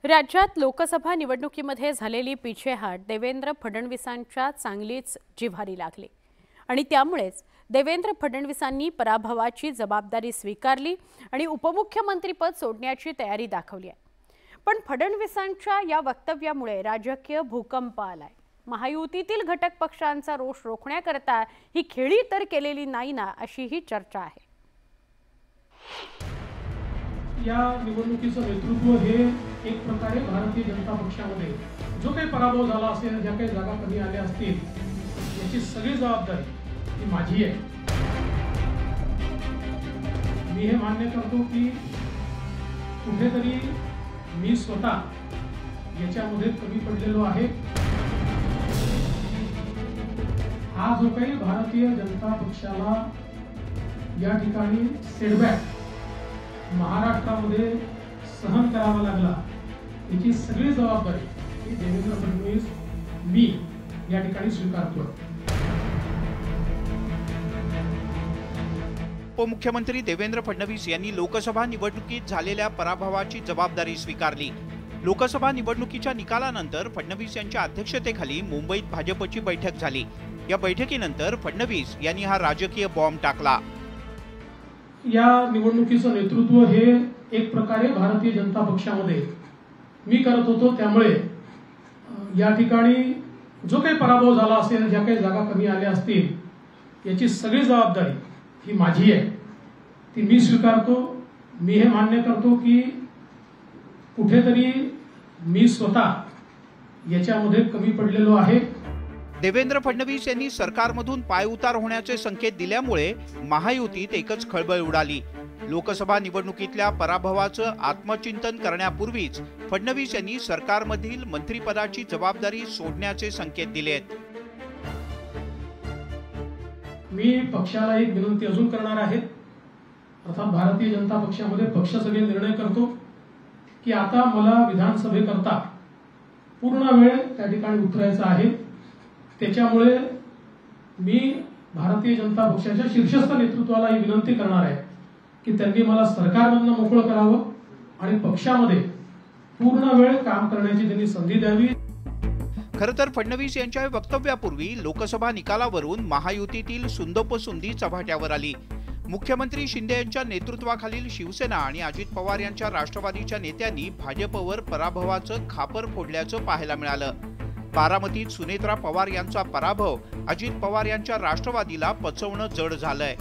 राज्यात लोकसभा निवडणुकीमध्ये झालेली पिछेहाट देवेंद्र फडणवीसांच्या चांगलीच जिव्हारी लागली आणि त्यामुळेच देवेंद्र फडणवीसांनी पराभवाची जबाबदारी स्वीकारली आणि उपमुख्यमंत्रीपद सोडण्याची तयारी दाखवली आहे। पण फडणवीसांच्या या वक्तव्यामुळे राजकीय भूकंप आलाय। महायुतीतील घटक पक्षांचा रोष रोखण्याकरता ही खेळी तर केलेली नाही ना, अशी ही चर्चा आहे। या निवडणुकीचं नेतृत्व हे एक प्रकारे भारतीय जनता पक्षामध्ये जो काही पराभव झाला असेल, ज्या काही जागा कमी आल्या असतील, याची सगळी जबाबदारी ही माझी आहे। मी हे मान्य करतो की कुठेतरी मी स्वतः याच्यामध्ये कमी पडलेलो आहे। हा जो काही भारतीय जनता पक्षाला या ठिकाणी सेटबॅक महाराष्ट्रामध्ये सहन करावा लागला, याची सगळी जबाबदारी ही देवेंद्र फडणवीस मी या ठिकाणी स्वीकारतो। उपमुख्यमंत्री देवेंद्र फडणवीस यांनी लोकसभा निवडणुकीत झालेल्या पराभवाची जबाबदारी स्वीकारली। लोकसभा निवडणुकीच्या निकालानंतर फडणवीस यांच्या अध्यक्षतेखाली मुंबईत भाजपची बैठक झाली। या बैठकीनंतर फडणवीस यांनी हा राजकीय बॉम्ब टाकला। या निवडणुकीचं नेतृत्व हे एक प्रकारे भारतीय जनता पक्षामध्ये मी करत होतो, त्यामुळे या ठिकाणी जो काही पराभव झाला असेल, ज्या काही जागा कमी आल्या असतील, याची सगळी जबाबदारी ही माझी आहे, ती मी स्वीकारतो। मी हे मान्य करतो की कुठेतरी मी स्वतः याच्यामध्ये कमी पडलेलो आहे। देवेंद्र फडणवीस यांनी सरकारमधून पायउतार होण्याचे संकेत दिल्यामुळे महायुतीत एकच खळबळ उडाली। लोकसभा निवडणुकीतल्या पराभवाचं आत्मचिंतन करण्यापूर्वीच फडणवीस यांनी सरकारमधील मंत्रिपदाची जबाबदारी सोडण्याचे संकेत दिलेत। मी पक्षाला एक विनंती अजून करणार आहे। अर्थात भारतीय जनता पक्षामध्ये पक्ष सगळे निर्णय करतो की आता मला विधानसभेकरता पूर्ण वेळ त्या ठिकाणी उतरायचा आहे। त्याच्यामुळे मी भारतीय जनता पक्षाच्या शीर्षस्थ नेतृत्वाला ही विनंती करणार आहे की त्यांनी मला सरकारमधून मोकळं करावं आणि पक्षामध्ये पूर्ण वेळ काम करण्याची त्यांनी संधी द्यावी। खरं तर फडणवीस यांच्या वक्तव्यापूर्वी लोकसभा निकालावरून महायुतीतील सुंदोपसुंदी चव्हाट्यावर आली। मुख्यमंत्री शिंदे यांच्या नेतृत्वाखालील शिवसेना आणि अजित पवार यांच्या राष्ट्रवादीच्या नेत्यांनी भाजपवर पराभवाचं खापर फोडल्याचं पाहायला मिळालं। बारामतीत सुनेत्रा पवार यांचा पराभव अजित पवार यांच्या राष्ट्रवादीला पचवणं जड झालंय।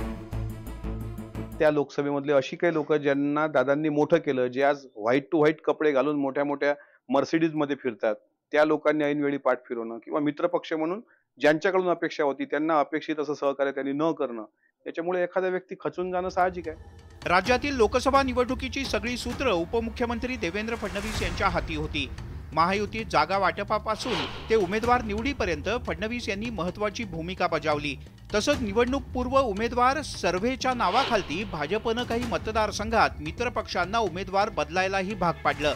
त्या लोकसभेमधले अशी काही लोक ज्यांना दादांनी मोठं केलं, जे आज व्हाईट टू व्हाईट कपडे घालून मोठ्या मोठ्या मर्सिडीज मध्ये फिरतात, त्या लोकांनी ऐनवेळी पाठ फिरवणं किंवा मित्रपक्ष म्हणून ज्यांच्याकडून अपेक्षा होती त्यांना अपेक्षित असं सहकार्य त्यांनी न करणं, याच्यामुळे एखादा व्यक्ती खचून जाणं साहजिक आहे। राज्यातील लोकसभा निवडणुकीची सगळी सूत्र उपमुख्यमंत्री देवेंद्र फडणवीस यांच्या हाती होती। महायुतीत जागा वाटपापासून ते उमेदवार निवडीपर्यंत फडणवीस यांनी महत्त्वाची भूमिका बजावली। तसंच निवडणूक पूर्व उमेदवार सर्व्हेच्या नावाखाली भाजपनं काही मतदारसंघात मित्रपक्षांना उमेदवार बदलायलाही भाग पाडलं।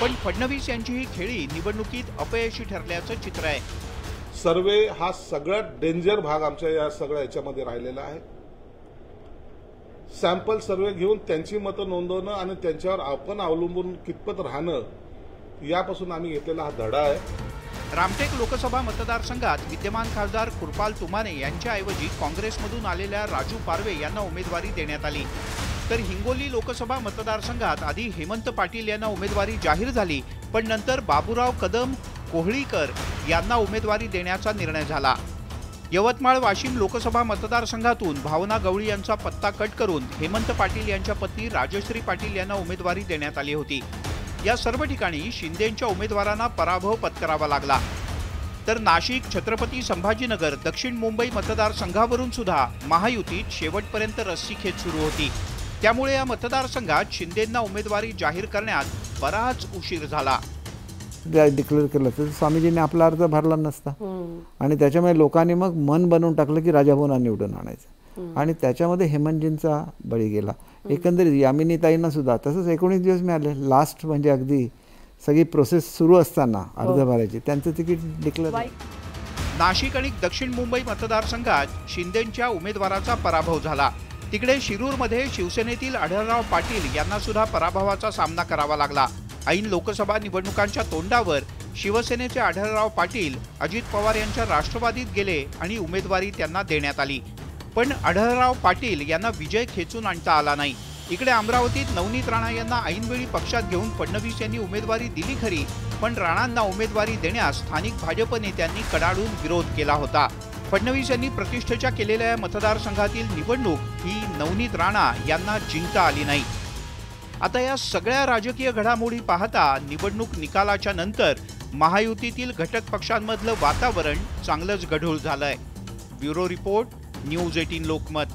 पण फडणवीस यांची ही खेळी निवडणुकीत अपयशी ठरल्याचं चित्र आहे। सर्वे हा सगळ्यात डेंजर भाग आमच्या या सगळ्या याच्यामध्ये राहिलेला आहे। सॅम्पल सर्वे घेऊन त्यांची मतं नोंदवणं आणि त्यांच्यावर आपण अवलंबून कितपत राहणं, यापासून आम्ही घेतलेला हा धडा आहे। रामटेक लोकसभा मतदारसंघात विद्यमान खासदार कृपाल तुमाने यांच्याऐवजी काँग्रेसमधून आलेल्या राजू पारवे यांना उमेदवारी देण्यात आली। तर हिंगोली लोकसभा मतदारसंघात आधी हेमंत पाटील यांना उमेदवारी जाहीर झाली, पण नंतर बाबूराव कदम कोहळीकर यांना उमेदवारी देण्याचा निर्णय झाला। यवतमाळ वाशिम लोकसभा मतदारसंघातून भावना गवळी यांचा पत्ता कट करून हेमंत पाटील यांच्या पत्नी राजश्री पाटील यांना उमेदवारी देण्यात आली होती। या सर्व ठिकाणी शिंदेंच्या उमेदवारांना पराभव पत्करावा लागला। तर नाशिक, छत्रपती संभाजीनगर, दक्षिण मुंबई मतदारसंघावरून सुद्धा महायुतीत शेवटपर्यंत रस्सीखेच सुरू होती। त्यामुळे या मतदारसंघात शिंदेंना उमेदवारी जाहीर करण्यात बराच उशीर झाला। डिक्लेअर केलं तर स्वामीजींनी आपला अर्ज भरला नसता आणि त्याच्यामुळे लोकांनी मग मन बनवून टाकलं की राजाभाऊंना निवडून आणायचं आणि त्याच्यामध्ये हेमंतजींचा बळी गेला। एकंदरीत यामिनीताईंना सुद्धा तसंच 19 दिवस मिळाले। लास्ट म्हणजे अगदी सगळी प्रोसेस सुरू असताना अर्ज भरायची, त्यांचं तिकीट डिक्लेअर। नाशिक आणि दक्षिण मुंबई मतदारसंघात शिंदेंच्या उमेदवाराचा पराभव झाला। तिकडे शिरूरमध्ये शिवसेनेतील आढळराव पाटील यांना सुद्धा पराभवाचा सामना करावा लागला। ऐन लोकसभा निवडणुकांच्या तोंडावर शिवसेनेचे आढळराव पाटील अजित पवार यांच्या राष्ट्रवादीत गेले आणि उमेदवारी त्यांना देण्यात आली. पण आढळराव पाटील यांना विजय खेचून आणता आला नाही. इकडे अमरावतीत नवनीत राणा यांना ऐनवेळी पक्षात घेऊन फडणवीस यांनी उमेदवारी दिली खरी, पण राणांना उमेदवारी देण्यास स्थानिक भाजप नेत्यांनी कडाडून विरोध केला होता. फडणवीस यांनी प्रतिष्ठेच्या केलेल्या या मतदारसंघातील निवडणूक ही नवनीत राणा यांना जिंकता आली नाही. आता या सगळ्या राजकीय घडामोडी पाहता निवडणूक निकालाच्या नंतर महायुतीतील घटक पक्षांमधलं वातावरण चांगलंच गढूळ झालंय. Bureau report, news 18 Lokmat.